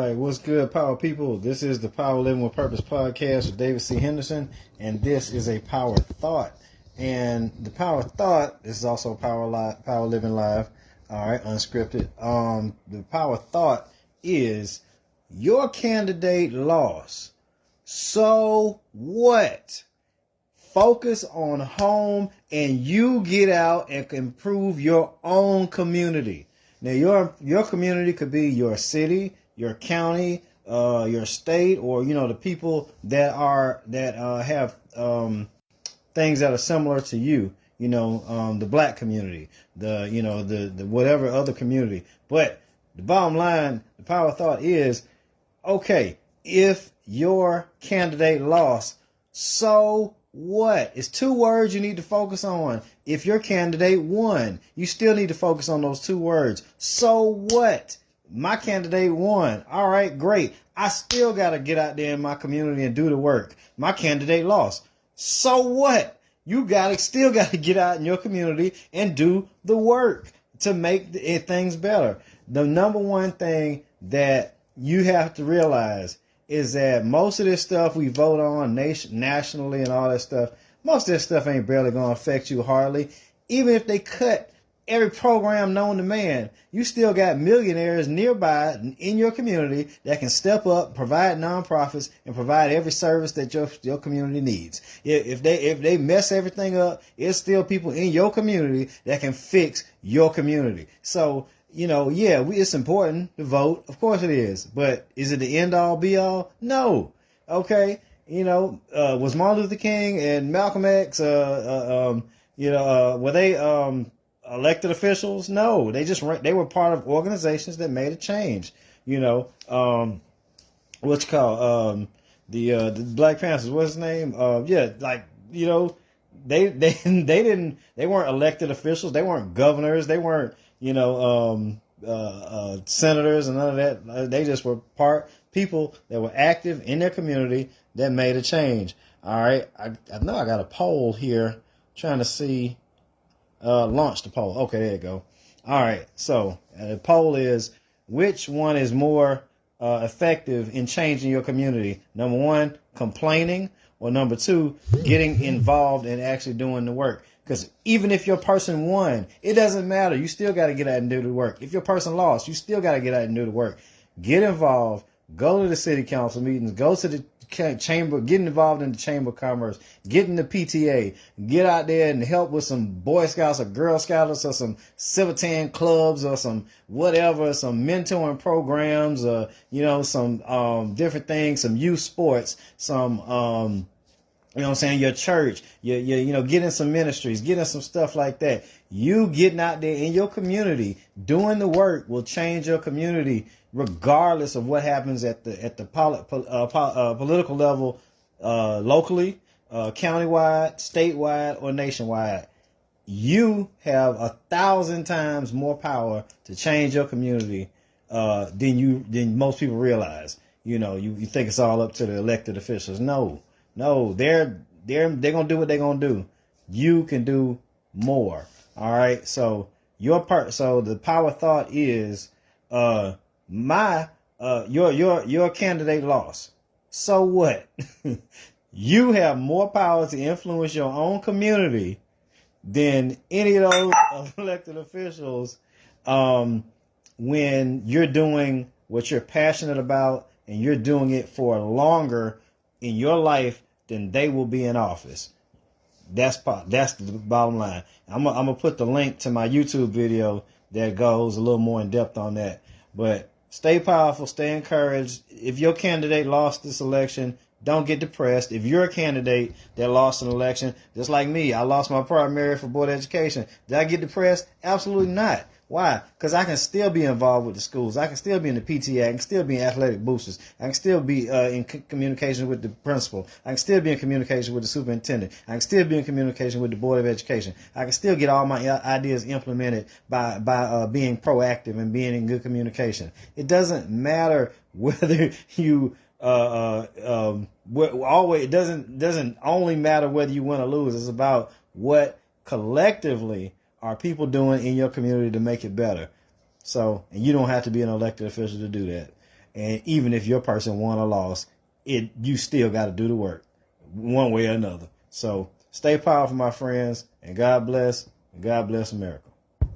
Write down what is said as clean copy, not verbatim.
right, what's good, Power People? This is the Power Living with Purpose podcast with David C. Henderson, and this is a Power Thought. And the Power Thought is also Power Living Live, all right, unscripted. The Power Thought is your candidate lost. So what? Focus on home, and you get out and improve your own community. Now, your community could be your city, your county, your state, or the people that have things that are similar to you. The black community, the whatever other community. But the bottom line, the power thought is, okay, if your candidate lost, so what? It's two words you need to focus on. If your candidate won, you still need to focus on those two words. So what? My candidate won. All right, great. I still got to get out there in my community and do the work. My candidate lost. So what? You still got to get out in your community and do the work to make things better. The number one thing that you have to realize is that most of this stuff we vote on nationally and all that stuff, most of this stuff ain't barely going to affect you hardly. Even if they cut every program known to man, you still got millionaires nearby in your community that can step up, provide nonprofits, and provide every service that your community needs. If they mess everything up, it's still people in your community that can fix your community. So, it's important to vote. Of course it is. But is it the end all be all? No. Okay. Was Martin Luther King and Malcolm X, were they elected officials? No. They were part of organizations that made a change. The Black Panthers, what's his name? They weren't elected officials. They weren't governors. They weren't, senators and none of that. They just were people that were active in their community that made a change. All right. I know I got a poll here trying to see, launch the poll. Okay, there you go. All right. So the poll is, which one is more effective in changing your community? Number one, complaining, or number two, getting involved and actually doing the work. Because even if your person won, it doesn't matter. You still got to get out and do the work. If your person lost, you still got to get out and do the work. Get involved. Go to the city council meetings. Go to the chamber. Get involved in the Chamber of Commerce. Get in the PTA. Get out there and help with some Boy Scouts or Girl Scouts or some Civitan clubs or some whatever, some mentoring programs or, some different things, some youth sports, some your church, get in some ministries, get in some stuff like that. You getting out there in your community, doing the work will change your community regardless of what happens at the political level, locally, countywide, statewide, or nationwide. You have 1,000 times more power to change your community than most people realize. You think it's all up to the elected officials. No, they're gonna do what they're gonna do. You can do more. All right. So so the power thought is, your candidate lost. So what? You have more power to influence your own community than any of those elected officials, when you're doing what you're passionate about and you're doing it for longer in your life than they will be in office. That's the bottom line. I'm gonna put the link to my YouTube video that goes a little more in depth on that. But stay powerful, stay encouraged. If your candidate lost this election, don't get depressed. If you're a candidate that lost an election, just like me, I lost my primary for board education. Did I get depressed? Absolutely not. Why? Because I can still be involved with the schools. I can still be in the PTA. I can still be in athletic boosters. I can still be in communication with the principal. I can still be in communication with the superintendent. I can still be in communication with the Board of Education. I can still get all my ideas implemented by being proactive and being in good communication. It doesn't matter whether you it doesn't only matter whether you win or lose. It's about what collectively are people doing in your community to make it better. So, and you don't have to be an elected official to do that. And even if your person won or lost, you still got to do the work one way or another. So stay powerful, my friends, and God bless America.